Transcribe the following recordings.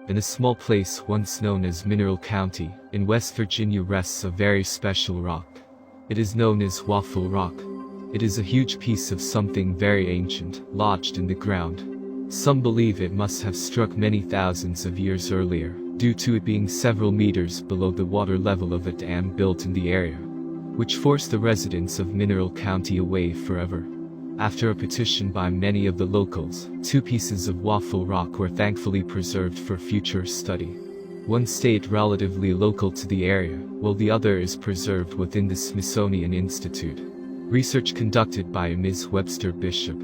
In a small place once known as Mineral County, in West Virginia rests a very special rock. It is known as Waffle Rock. It is a huge piece of something very ancient, lodged in the ground. Some believe it must have struck many thousands of years earlier, due to it being several meters below the water level of a dam built in the area, which forced the residents of Mineral County away forever. After a petition by many of the locals, 2 pieces of Waffle Rock were thankfully preserved for future study. One stayed relatively local to the area, while the other is preserved within the Smithsonian Institute. Research conducted by Ms. Webster Bishop.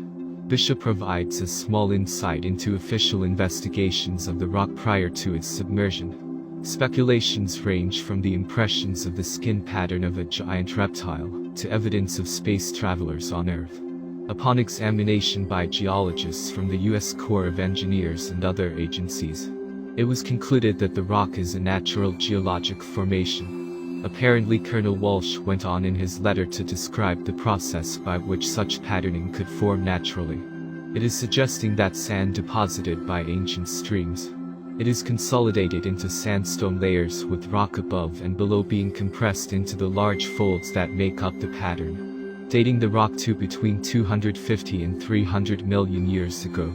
Bishop provides a small insight into official investigations of the rock prior to its submersion. Speculations range from the impressions of the skin pattern of a giant reptile, to evidence of space travelers on Earth. Upon examination by geologists from the U.S. Corps of Engineers and other agencies, it was concluded that the rock is a natural geologic formation. Apparently Colonel Walsh went on in his letter to describe the process by which such patterning could form naturally. It is suggesting that sand deposited by ancient streams. It is consolidated into sandstone layers with rock above and below being compressed into the large folds that make up the pattern, dating the rock to between 250 and 300 million years ago.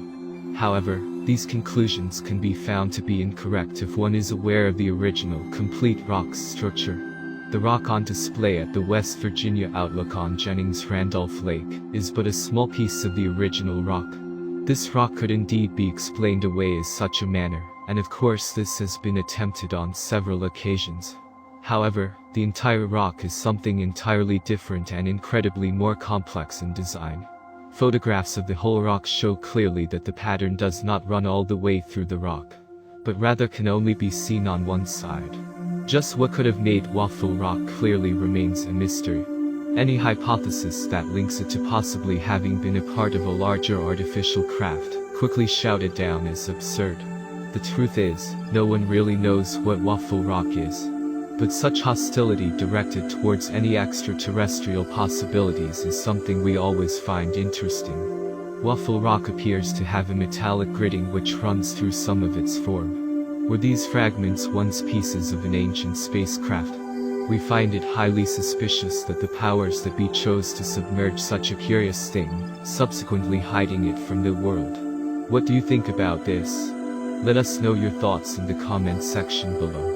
However, these conclusions can be found to be incorrect if one is aware of the original, complete rock's structure. The rock on display at the West Virginia Outlook on Jennings-Randolph Lake is but a small piece of the original rock. This rock could indeed be explained away as such a manner, and of course this has been attempted on several occasions. However, the entire rock is something entirely different and incredibly more complex in design. Photographs of the whole rock show clearly that the pattern does not run all the way through the rock, but rather can only be seen on one side. Just what could have made Waffle Rock clearly remains a mystery. Any hypothesis that links it to possibly having been a part of a larger artificial craft, quickly shouted down as absurd. The truth is, no one really knows what Waffle Rock is. But such hostility directed towards any extraterrestrial possibilities is something we always find interesting. Waffle Rock appears to have a metallic gritting which runs through some of its form. Were these fragments once pieces of an ancient spacecraft? We find it highly suspicious that the powers that be chose to submerge such a curious thing, subsequently hiding it from the world. What do you think about this? Let us know your thoughts in the comments section below.